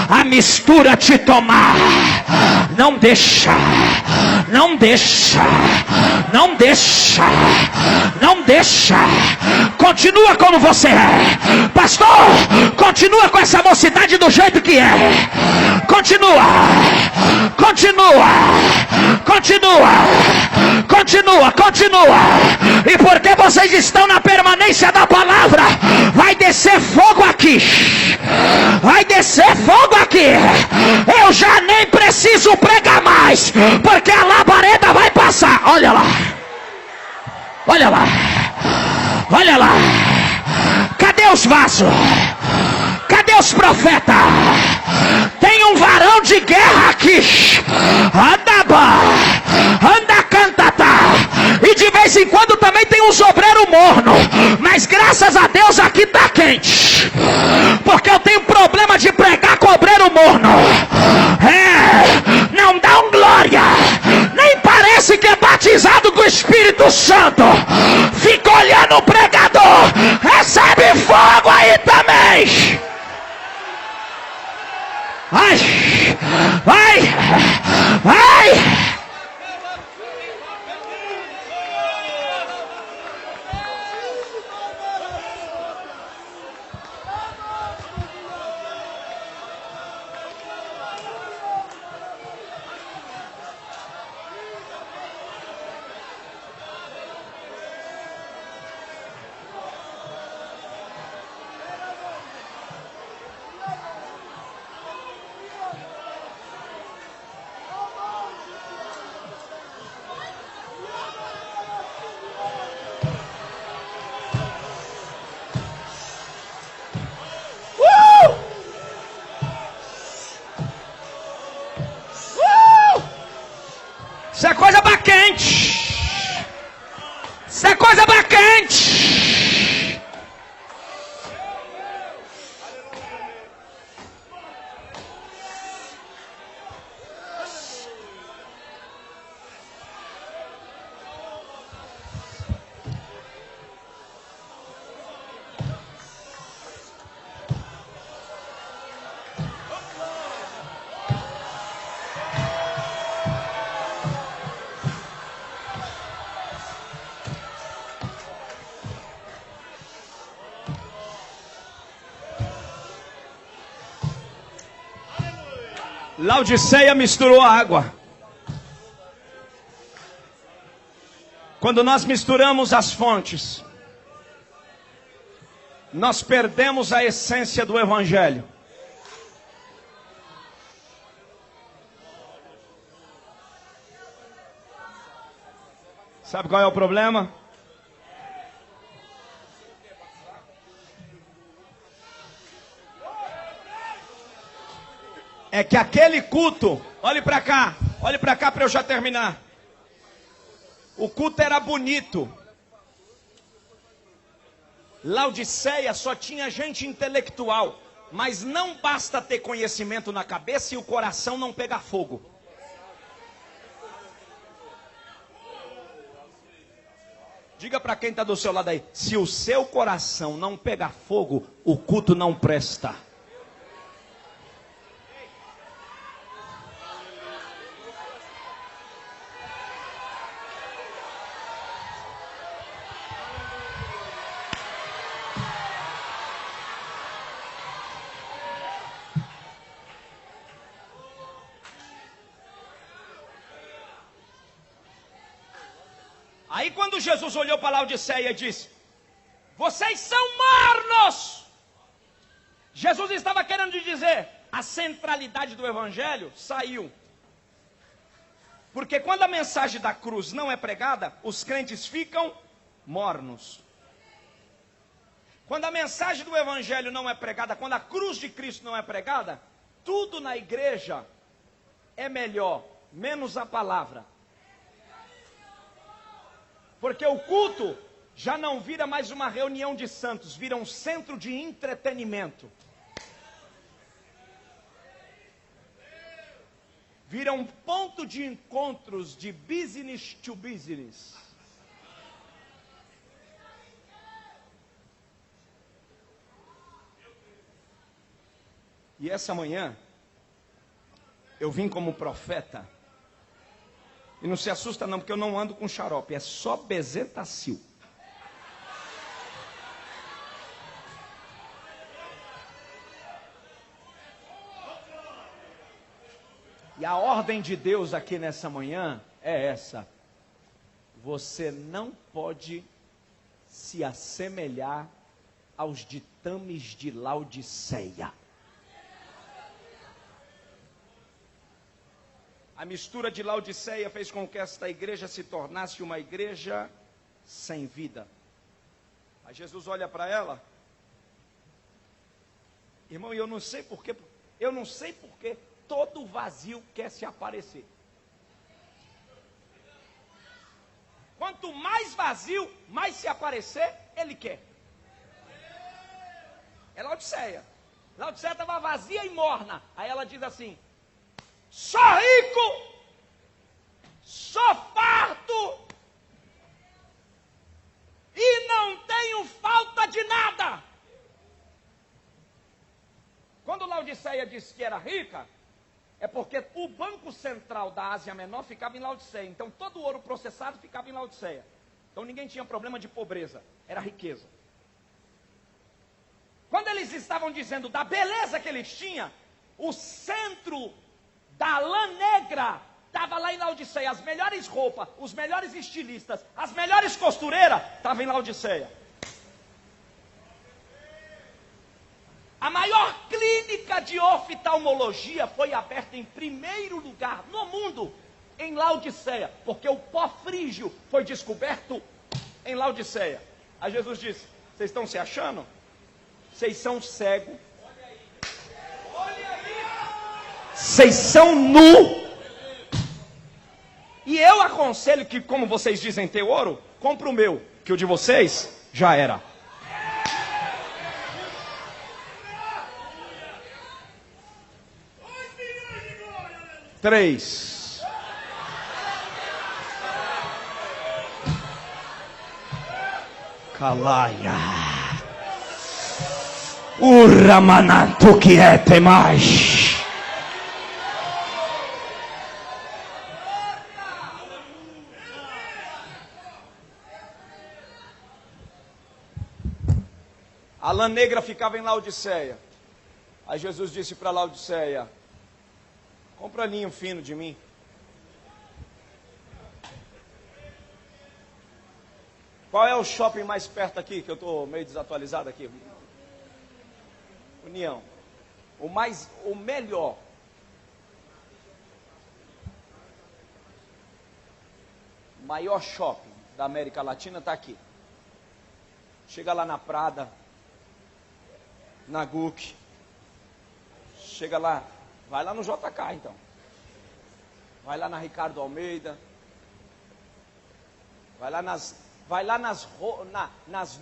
a mistura te tomar. Não deixa. Não deixa. Não deixa. Não deixa. Continua como você é. Pastor, continua com essa mocidade do jeito que é. Continua. Continua. Continua. Continua. Continua. E porque vocês estão na permanência da palavra, vai descer fogo aqui. Vai descer fogo aqui. Eu já nem preciso pregar mais, porque a labareda vai passar. Olha lá. Olha lá. Olha lá. Cadê os vasos? Cadê os profetas? Tem um varão de guerra aqui. Anda cantata. E de vez em quando também tem uns obreiros morno. Mas graças a Deus aqui tá quente. Porque eu tenho problema de pregar com obreiro morno. Não dá um glória. Nem parece que é batizado com o Espírito Santo. Fica olhando o pregador. Recebe fogo aí também. Vai, vai, vai. Isso é coisa pra quente. Isso é coisa pra quente. Laodiceia misturou a água. Quando nós misturamos as fontes, nós perdemos a essência do Evangelho. Sabe qual é o problema? É que aquele culto, olhe para cá para eu já terminar. O culto era bonito. Laodiceia só tinha gente intelectual, mas não basta ter conhecimento na cabeça e o coração não pegar fogo. Diga para quem está do seu lado aí, se o seu coração não pegar fogo, o culto não presta. Aí quando Jesus olhou para Laodiceia e disse: vocês são mornos. Jesus estava querendo dizer, a centralidade do Evangelho saiu. Porque quando a mensagem da cruz não é pregada, os crentes ficam mornos. Quando a mensagem do Evangelho não é pregada, quando a cruz de Cristo não é pregada, tudo na igreja é melhor, menos a palavra. Porque o culto já não vira mais uma reunião de santos, vira um centro de entretenimento. vira um ponto de encontros de business to business. E essa manhã, eu vim como profeta. E não se assusta não, porque eu não ando com xarope, é só bezetacil. E a ordem de Deus aqui nessa manhã é essa: você não pode se assemelhar aos ditames de Laodiceia. A mistura de Laodiceia fez com que esta igreja se tornasse uma igreja sem vida. Aí Jesus olha para ela, irmão, e eu não sei porquê todo vazio quer se aparecer. Quanto mais vazio, mais se aparecer, ele quer. É Laodiceia. Laodiceia estava vazia e morna. Aí ela diz assim: sou rico, sou farto e não tenho falta de nada. Quando Laodiceia disse que era rica, é porque o Banco Central da Ásia Menor ficava em Laodiceia. Então todo o ouro processado ficava em Laodiceia. Então ninguém tinha problema de pobreza, era riqueza. Quando eles estavam dizendo da beleza que eles tinham, o centro da lã negra estava lá em Laodiceia. As melhores roupas, os melhores estilistas, as melhores costureiras estavam em Laodiceia. A maior clínica de oftalmologia foi aberta em primeiro lugar no mundo em Laodiceia, porque o pó frígio foi descoberto em Laodiceia. Aí Jesus disse: vocês estão se achando? Vocês são cegos. Vocês são nu. E eu aconselho que, como vocês dizem ter ouro, compre o meu, que o de vocês já era. Três. Calaia. Uramananto que é temais. A lã negra ficava em Laodiceia. Aí Jesus disse para Laodiceia: compra linho fino de mim. Qual é o shopping mais perto aqui, que eu estou meio desatualizado aqui? União. O melhor. O maior shopping da América Latina está aqui. Chega lá na Prada, na GUC. Chega lá. Vai lá no JK, então. Vai lá na Ricardo Almeida. Vai lá nas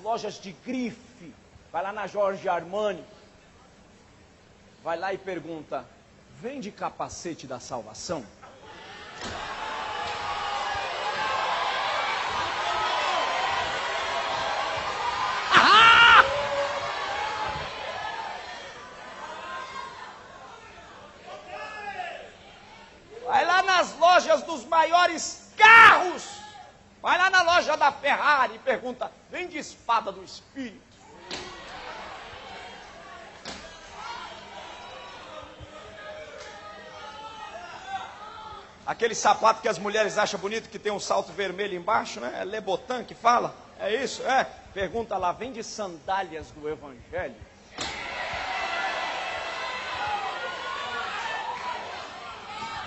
lojas de grife. Vai lá na Jorge Armani. Vai lá e pergunta: vende capacete da salvação? Vai lá nas lojas dos maiores carros. Vai lá na loja da Ferrari e pergunta: vende espada do Espírito? Aquele sapato que as mulheres acham bonito, que tem um salto vermelho embaixo, né? É Lebotan que fala? É isso? É. Pergunta lá: vende sandálias do Evangelho?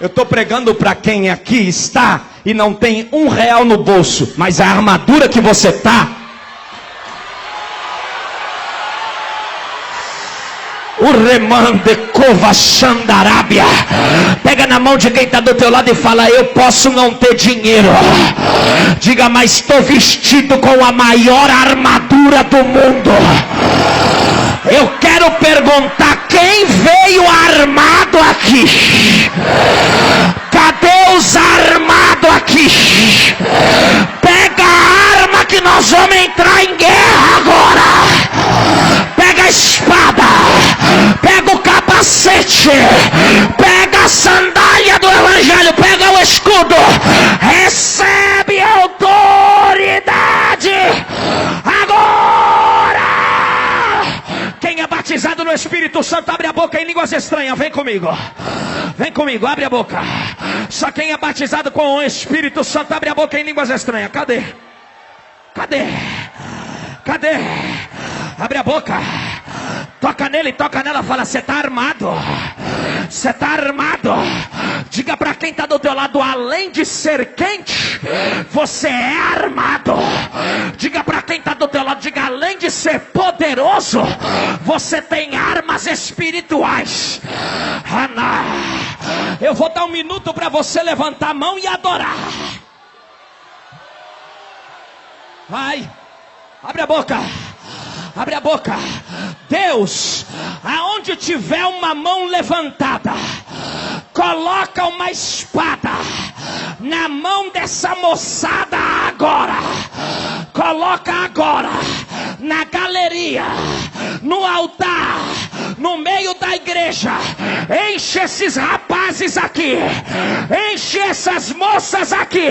Eu estou pregando para quem aqui está e não tem R$1 no bolso, mas a armadura que você está. O remande covachandarábia. Pega na mão de quem está do teu lado e fala: eu posso não ter dinheiro, Diga, mas estou vestido com a maior armadura do mundo. Eu quero perguntar, quem veio armado aqui? Cadê os armados aqui? Pega a arma que nós vamos entrar em guerra agora. Pega a espada, pega o capacete, pega a sandália do evangelho, pega o escudo. Recebe autoridade agora. Quem é batizado no Espírito Santo, abre a boca em línguas estranhas. Vem comigo. Vem comigo, abre a boca. Só quem é batizado com o Espírito Santo, abre a boca em línguas estranhas. Cadê? Cadê? Cadê? Abre a boca. Toca nele, toca nela. Fala, você está armado. Você está armado. Diga para quem está do teu lado, além de ser quente, você é armado. Diga para quem está do teu lado, diga, além de ser poderoso, você tem armas espirituais. Ana, eu vou dar 1 minuto para você levantar a mão e adorar. Vai, abre a boca. Abre a boca. Deus, aonde tiver uma mão levantada, coloca uma espada na mão dessa moçada agora. Coloca agora na galeria, no altar, no meio da igreja. Enche esses rapazes aqui, enche essas moças aqui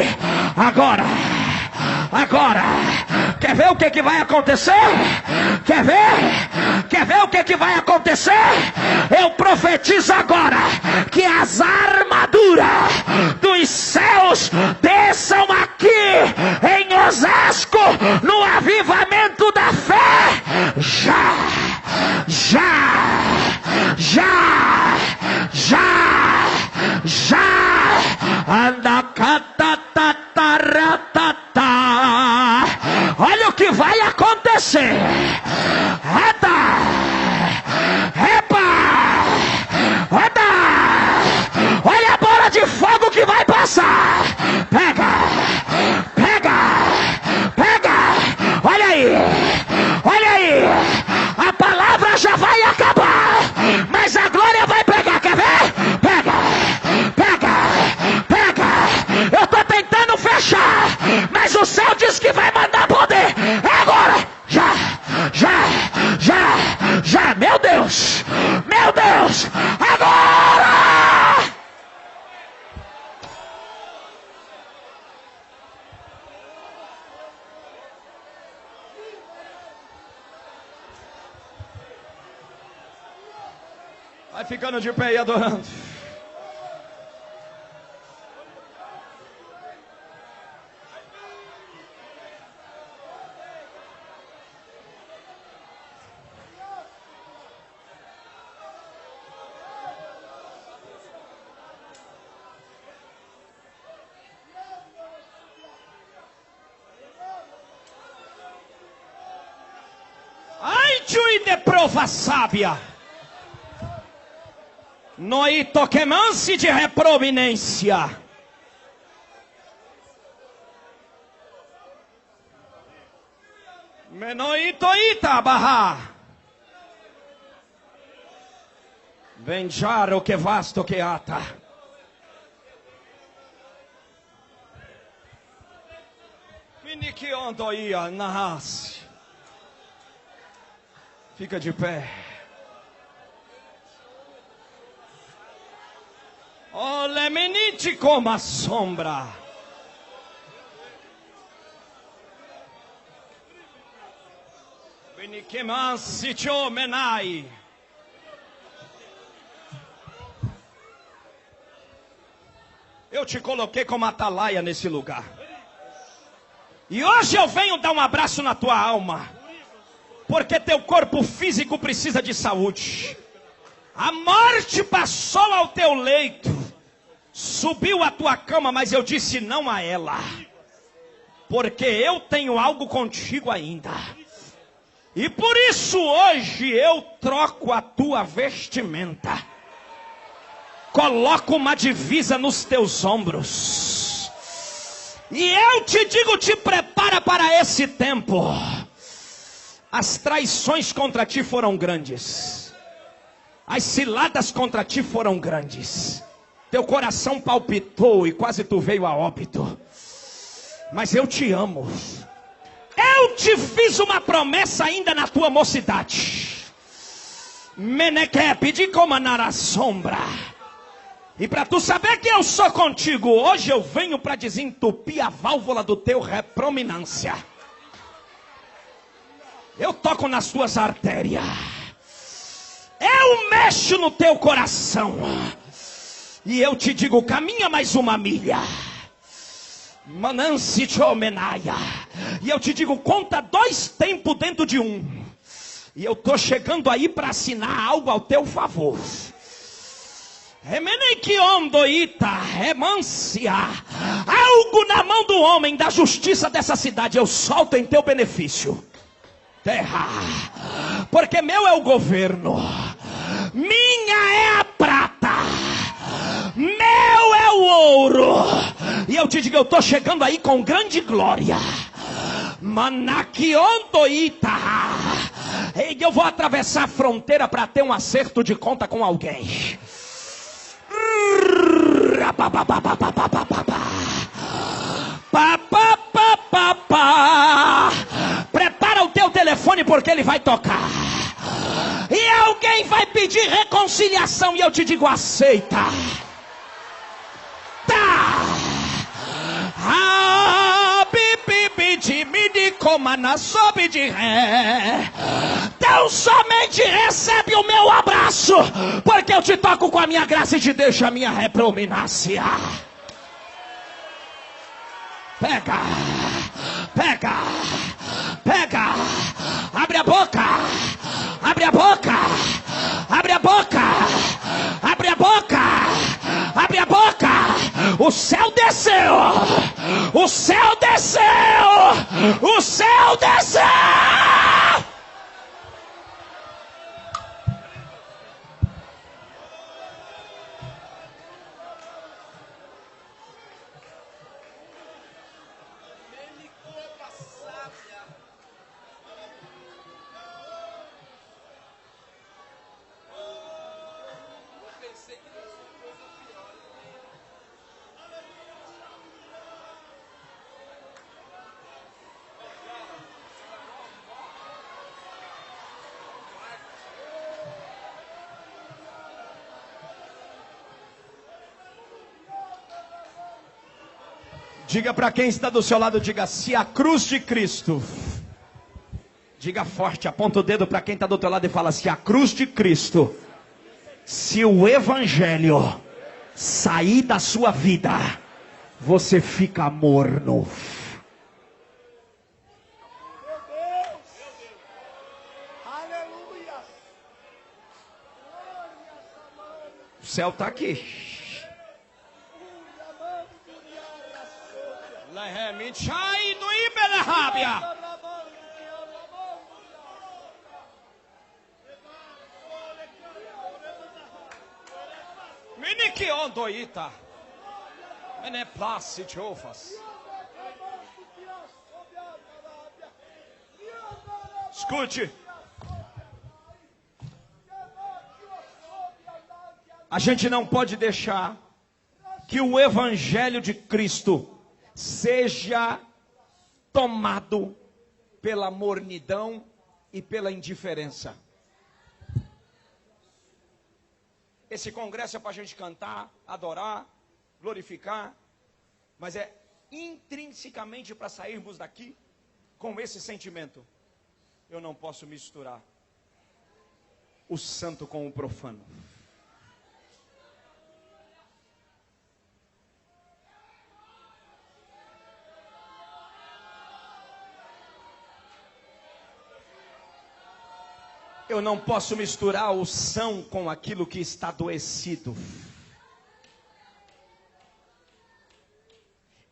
agora. Agora, quer ver o que vai acontecer? Quer ver? Quer ver o que vai acontecer? Eu profetizo agora que as armaduras dos céus desçam aqui em Osasco, no avivamento da fé. Já anda catataratata. Olha o que vai acontecer. Reta, repa, reta. Olha a bola de fogo que vai passar. Pega, pega, pega. Olha aí, olha aí. A palavra já vai acabar, mas a glória vai pegar. Quer ver? Pega, pega, pega. Eu tô tentando fechar, mas o céu diz que vai mandar poder. É agora. Já. Meu Deus, agora. Vai ficando de pé e adorando. Ai, tui de prova sábia. Noi toquemansi de reprominência. Menoito itabarra. Venjar o que vasto que ata. Miniki ondoia nahas. Fica de pé. Olha, menite como a sombra. Beniquemansi chomenai. Eu te coloquei como atalaia nesse lugar. E hoje eu venho dar um abraço na tua alma. Porque teu corpo físico precisa de saúde. A morte passou ao teu leito, subiu à tua cama, mas eu disse não a ela, porque eu tenho algo contigo ainda. E por isso hoje eu troco a tua vestimenta, coloco uma divisa nos teus ombros. E eu te digo, te prepara para esse tempo. As traições contra ti foram grandes. As ciladas contra ti foram grandes. Teu coração palpitou e quase tu veio a óbito. Mas eu te amo. Eu te fiz uma promessa ainda na tua mocidade. Menequep de comanar a sombra. E para tu saber que eu sou contigo, hoje eu venho para desentupir a válvula do teu reprominância. Eu toco nas tuas artérias. Eu mexo no teu coração. E eu te digo, caminha mais uma milha. Manansi chomenaia. E eu te digo, conta 2 tempos dentro de um. E eu tô chegando aí para assinar algo ao teu favor. Remenekiondoita, remância. Algo na mão do homem, da justiça dessa cidade, eu solto em teu benefício. Terra, porque meu é o governo, minha é a prata, meu é o ouro. E eu te digo, eu tô chegando aí com grande glória. Manakiondoita. E eu vou atravessar a fronteira para ter um acerto de conta com alguém. Prepara o teu telefone porque ele vai tocar. E alguém vai pedir reconciliação e eu te digo, aceita. Tá. Sobe de ré. Então somente recebe o meu abraço, porque eu te toco com a minha graça e te deixo a minha reprominácia. Pega, pega, pega. Abre a boca, abre a boca, abre a boca, abre a boca, abre a boca. O céu desceu, o céu desceu, o céu desceu. Diga para quem está do seu lado, diga, se a cruz de Cristo, diga forte, aponta o dedo para quem está do teu lado e fala, se a cruz de Cristo, se o evangelho sair da sua vida, você fica morno. O céu está aqui. Escute. A gente não pode deixar que o evangelho de Cristo seja tomado pela mornidão e pela indiferença. Esse congresso é para a gente cantar, adorar, glorificar, mas é intrinsecamente para sairmos daqui com esse sentimento. Eu não posso misturar o santo com o profano. Eu não posso misturar o são com aquilo que está adoecido.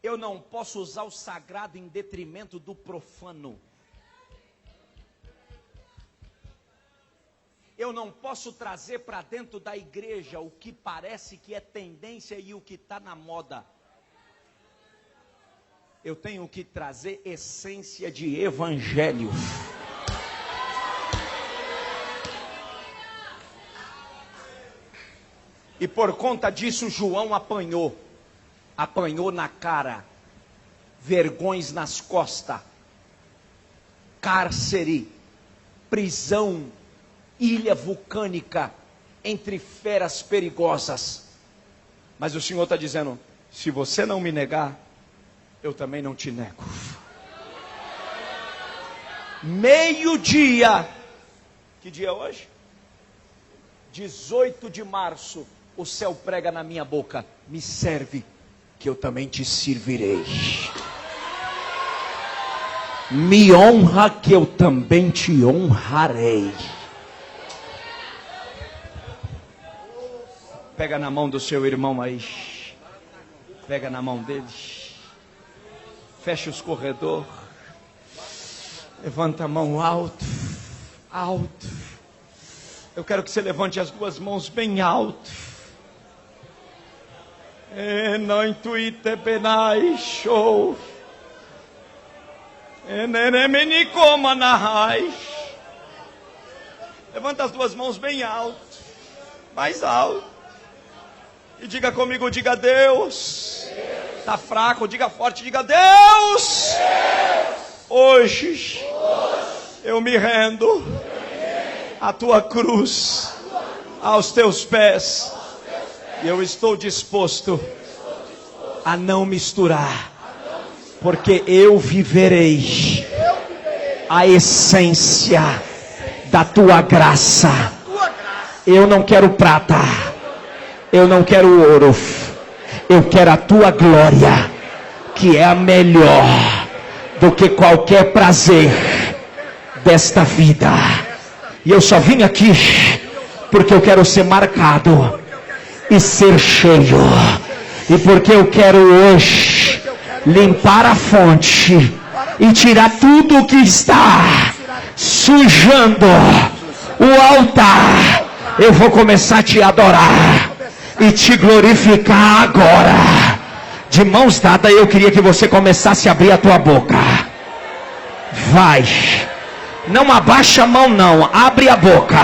Eu não posso usar o sagrado em detrimento do profano. Eu não posso trazer para dentro da igreja o que parece que é tendência e o que está na moda. eu tenho que trazer essência de evangelho. E por conta disso João apanhou na cara, vergões nas costas, cárcere, prisão, ilha vulcânica, entre feras perigosas. Mas o Senhor está dizendo: se você não me negar, eu também não te nego. Meio-dia, que dia é hoje? 18 de março, o céu prega na minha boca: me serve, que eu também te servirei. Me honra, que eu também te honrarei. Pega na mão do seu irmão aí. Pega na mão dele. Fecha os corredores. Levanta a mão alto. Alto. Eu quero que você levante as duas mãos bem alto. Não intuite penai show. Levanta as duas mãos bem alto. Mais alto. E diga comigo, diga: Deus. Está fraco, diga forte, diga: Deus. Hoje eu me rendo à tua cruz, aos teus pés. E eu estou disposto a não misturar, porque eu viverei a essência da tua graça. Eu não quero prata, eu não quero ouro, eu quero a tua glória, que é a melhor do que qualquer prazer desta vida. E eu só vim aqui porque eu quero ser marcado e ser cheio, e porque eu quero hoje limpar a fonte e tirar tudo o que está sujando o altar. Eu vou começar a te adorar e te glorificar agora. De mãos dadas, eu queria que você começasse a abrir a tua boca. Vai. Não abaixa a mão não, abre a boca.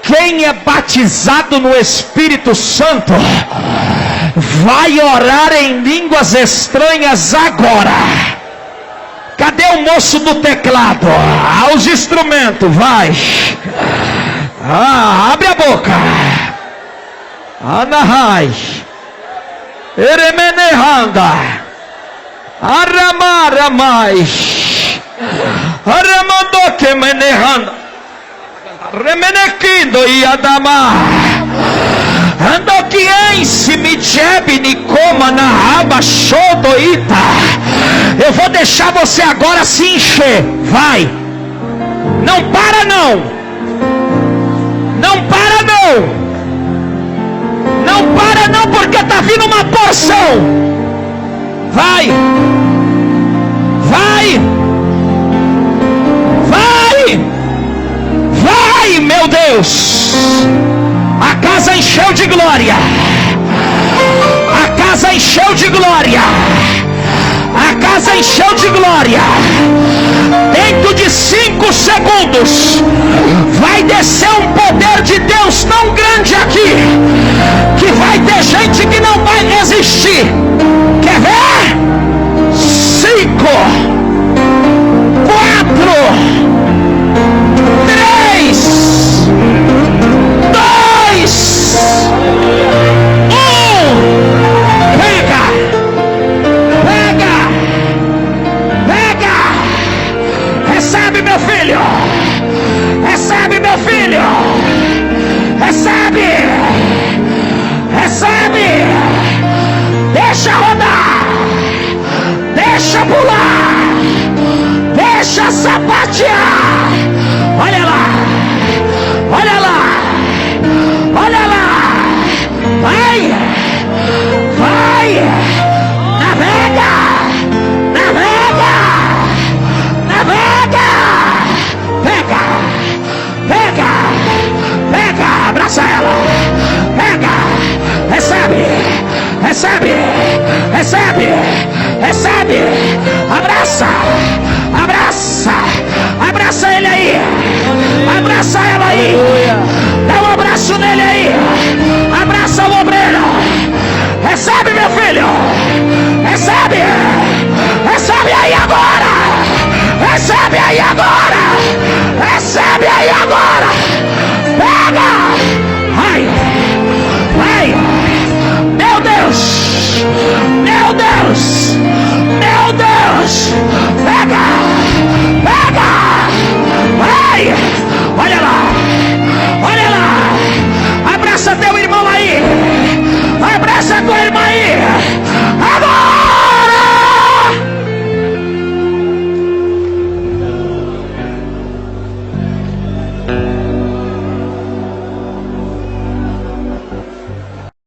Quem é batizado no Espírito Santo vai orar em línguas estranhas agora. Cadê o moço do teclado? Aos instrumentos, vai. Abre a boca. Anahai. Eremenehanda. Aramaramai. Aramandoke menehanda. Remenequindo e Adama. Andoquiense Mijebe Nicoma na aba Shodoita. Eu vou deixar você agora se encher. Vai. Não para não. Não para não. Não para não, porque tá vindo uma porção. Vai. Vai. Vai. Vai, meu Deus. A casa encheu de glória. A casa encheu de glória. A casa encheu de glória. Dentro de 5 segundos vai descer um poder de Deus tão grande aqui, que vai ter gente que não vai resistir. Quer ver? 5, 4, 3, 2, 1. Recebe, meu filho. Recebe, meu filho. Recebe. Recebe. Deixa rodar. Aleluia.